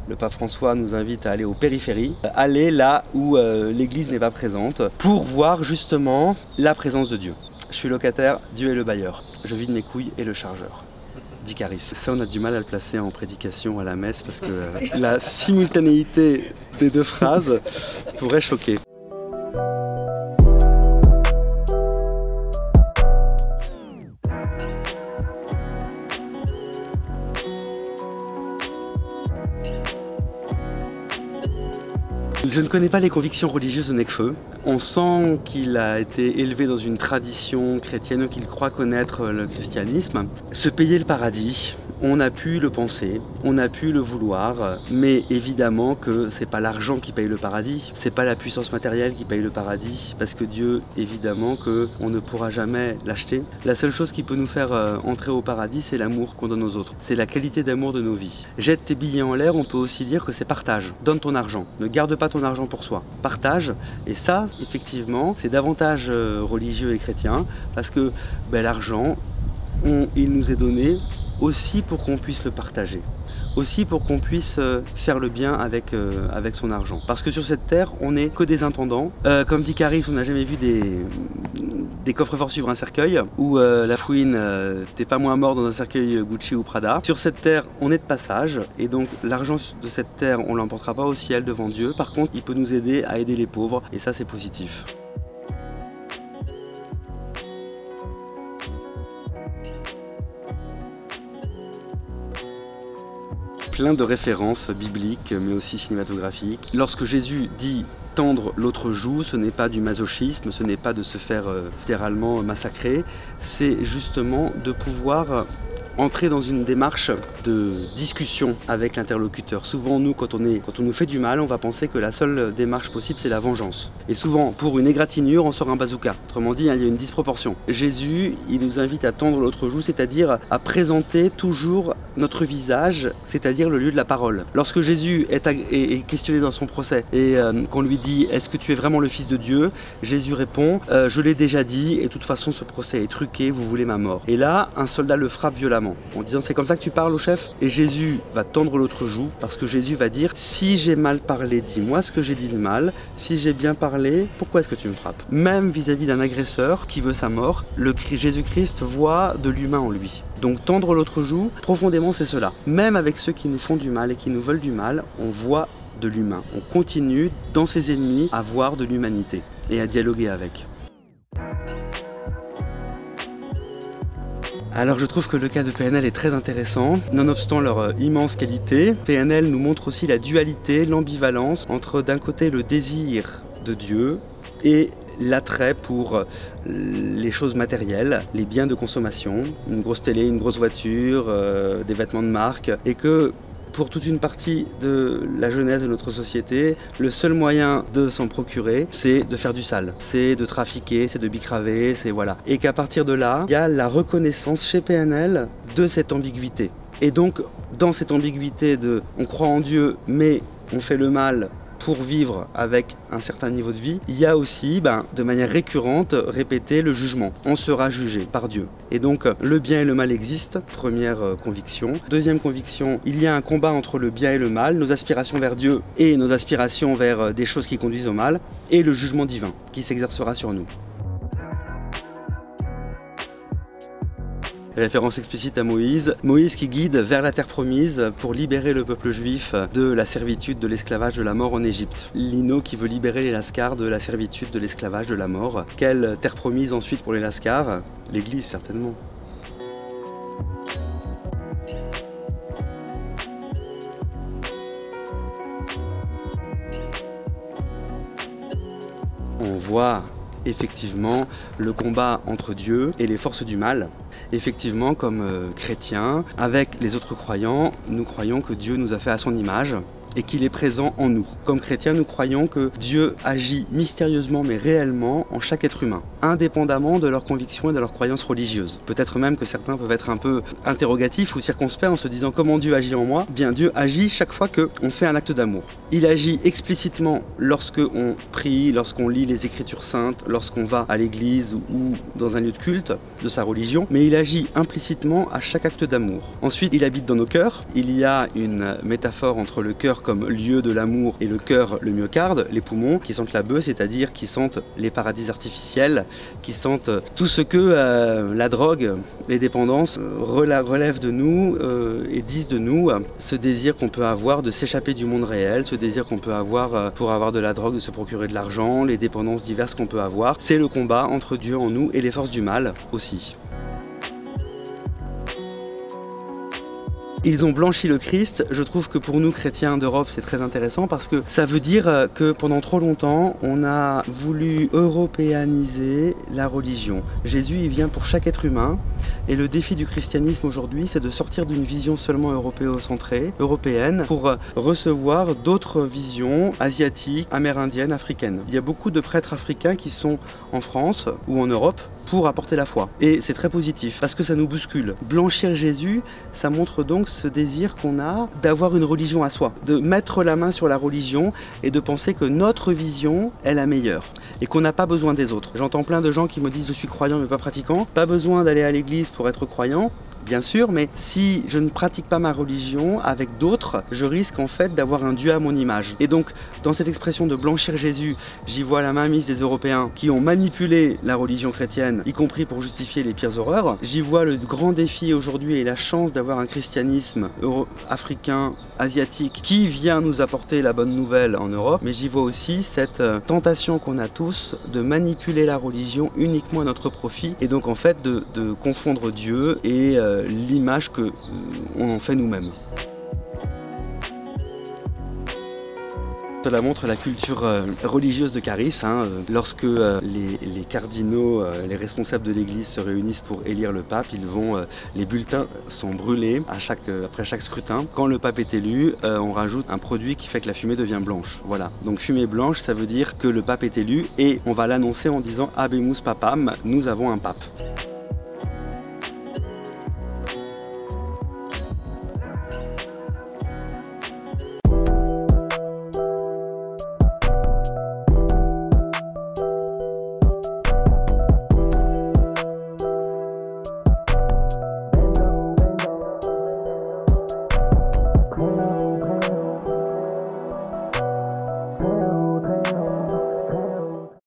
le pape François nous invite à aller aux périphéries, aller là où l'Église n'est pas présente, pour voir justement la présence de Dieu. Je suis locataire, Dieu est le bailleur. Je vide mes couilles et le chargeur. Dicaris. Ça, on a du mal à le placer en prédication à la messe parce que la simultanéité des deux phrases pourrait choquer. Je ne connais pas les convictions religieuses de Necfeu. On sent qu'il a été élevé dans une tradition chrétienne, qu'il croit connaître le christianisme. Se payer le paradis, on a pu le penser, on a pu le vouloir, mais évidemment que c'est pas l'argent qui paye le paradis, c'est pas la puissance matérielle qui paye le paradis, parce que Dieu, évidemment, qu'on ne pourra jamais l'acheter. La seule chose qui peut nous faire entrer au paradis, c'est l'amour qu'on donne aux autres. C'est la qualité d'amour de nos vies. Jette tes billets en l'air, on peut aussi dire que c'est partage. Donne ton argent, ne garde pas ton argent pour soi. Partage, et ça, effectivement, c'est davantage religieux et chrétien, parce que l'argent, il nous est donné aussi pour qu'on puisse le partager, aussi pour qu'on puisse faire le bien avec son argent. Parce que sur cette terre, on n'est que des intendants. Comme dit Caris, on n'a jamais vu des coffres-forts suivre un cercueil, ou la fouine, t'es pas moins mort dans un cercueil Gucci ou Prada. Sur cette terre, on est de passage, et donc l'argent de cette terre, on l'emportera pas au ciel devant Dieu. Par contre, il peut nous aider à aider les pauvres, et ça, c'est positif. Plein de références bibliques mais aussi cinématographiques. Lorsque Jésus dit tendre l'autre joue, ce n'est pas du masochisme, ce n'est pas de se faire littéralement massacrer, c'est justement de pouvoir entrer dans une démarche de discussion avec l'interlocuteur. Souvent, nous, quand on nous fait du mal, on va penser que la seule démarche possible, c'est la vengeance. Et souvent, pour une égratignure, on sort un bazooka. Autrement dit, il y a une disproportion. Jésus, il nous invite à tendre l'autre joue, c'est-à-dire à présenter toujours notre visage, c'est-à-dire le lieu de la parole. Lorsque Jésus est questionné dans son procès et qu'on lui dit « Est-ce que tu es vraiment le Fils de Dieu ?» Jésus répond « Je l'ai déjà dit et de toute façon, ce procès est truqué, vous voulez ma mort. » Et là, un soldat le frappe violemment, en disant c'est comme ça que tu parles au chef? Et Jésus va tendre l'autre joue parce que Jésus va dire si j'ai mal parlé, dis-moi ce que j'ai dit de mal. Si j'ai bien parlé, pourquoi est-ce que tu me frappes? Même vis-à-vis d'un agresseur qui veut sa mort, Jésus-Christ voit de l'humain en lui. Donc tendre l'autre joue, profondément c'est cela. Même avec ceux qui nous font du mal et qui nous veulent du mal, on voit de l'humain. On continue dans ses ennemis à voir de l'humanité et à dialoguer avec. Alors je trouve que le cas de PNL est très intéressant, nonobstant leur immense qualité. PNL nous montre aussi la dualité, l'ambivalence entre d'un côté le désir de Dieu et l'attrait pour les choses matérielles, les biens de consommation, une grosse télé, une grosse voiture, des vêtements de marque, et que pour toute une partie de la jeunesse de notre société, le seul moyen de s'en procurer, c'est de faire du sale, c'est de trafiquer, c'est de bicraver, c'est voilà. Et qu'à partir de là, il y a la reconnaissance chez PNL de cette ambiguïté. Et donc, dans cette ambiguïté de on croit en Dieu, mais on fait le mal pour vivre avec un certain niveau de vie, il y a aussi, de manière récurrente, répété le jugement. On sera jugé par Dieu. Et donc, le bien et le mal existent, première conviction. Deuxième conviction, il y a un combat entre le bien et le mal, nos aspirations vers Dieu et nos aspirations vers des choses qui conduisent au mal, et le jugement divin qui s'exercera sur nous. Référence explicite à Moïse. Moïse qui guide vers la terre promise pour libérer le peuple juif de la servitude, de l'esclavage, de la mort en Égypte. Lino qui veut libérer les Lascars de la servitude, de l'esclavage, de la mort. Quelle terre promise ensuite pour les Lascars? L'Église certainement. On voit effectivement le combat entre Dieu et les forces du mal. Effectivement, comme chrétiens, avec les autres croyants, nous croyons que Dieu nous a fait à son image et qu'il est présent en nous. Comme chrétiens, nous croyons que Dieu agit mystérieusement mais réellement en chaque être humain, indépendamment de leurs convictions et de leurs croyances religieuses. Peut-être même que certains peuvent être un peu interrogatifs ou circonspects en se disant comment Dieu agit en moi. Bien, Dieu agit chaque fois qu'on fait un acte d'amour. Il agit explicitement lorsque on prie, lorsqu'on lit les Écritures saintes, lorsqu'on va à l'église ou dans un lieu de culte de sa religion, mais il agit implicitement à chaque acte d'amour. Ensuite, il habite dans nos cœurs. Il y a une métaphore entre le cœur comme lieu de l'amour et le cœur, le myocarde, les poumons, qui sentent la bœuf, c'est-à-dire qui sentent les paradis artificiels, qui sentent tout ce que la drogue, les dépendances relèvent de nous et disent de nous, ce désir qu'on peut avoir de s'échapper du monde réel, ce désir qu'on peut avoir pour avoir de la drogue, de se procurer de l'argent, les dépendances diverses qu'on peut avoir. C'est le combat entre Dieu en nous et les forces du mal aussi. Ils ont blanchi le Christ. Je trouve que pour nous chrétiens d'Europe c'est très intéressant parce que ça veut dire que pendant trop longtemps on a voulu européaniser la religion. Jésus il vient pour chaque être humain et le défi du christianisme aujourd'hui c'est de sortir d'une vision seulement européocentrée, européenne, pour recevoir d'autres visions asiatiques, amérindiennes, africaines. Il y a beaucoup de prêtres africains qui sont en France ou en Europe pour apporter la foi. Et c'est très positif parce que ça nous bouscule. Blanchir Jésus, ça montre donc ce désir qu'on a d'avoir une religion à soi, de mettre la main sur la religion et de penser que notre vision est la meilleure et qu'on n'a pas besoin des autres. J'entends plein de gens qui me disent je suis croyant mais pas pratiquant, pas besoin d'aller à l'église pour être croyant. Bien sûr, mais si je ne pratique pas ma religion avec d'autres, je risque en fait d'avoir un Dieu à mon image. Et donc, dans cette expression de blanchir Jésus, j'y vois la mainmise des Européens qui ont manipulé la religion chrétienne, y compris pour justifier les pires horreurs. J'y vois le grand défi aujourd'hui et la chance d'avoir un christianisme africain, asiatique, qui vient nous apporter la bonne nouvelle en Europe. Mais j'y vois aussi cette tentation qu'on a tous de manipuler la religion uniquement à notre profit et donc en fait de confondre Dieu et l'image qu'on en fait nous-mêmes. Cela montre la culture religieuse de Caris. Lorsque les cardinaux, les responsables de l'église se réunissent pour élire le pape, les bulletins sont brûlés après chaque scrutin. Quand le pape est élu, on rajoute un produit qui fait que la fumée devient blanche. Voilà. Donc fumée blanche, ça veut dire que le pape est élu et on va l'annoncer en disant Habemus Papam, nous avons un pape.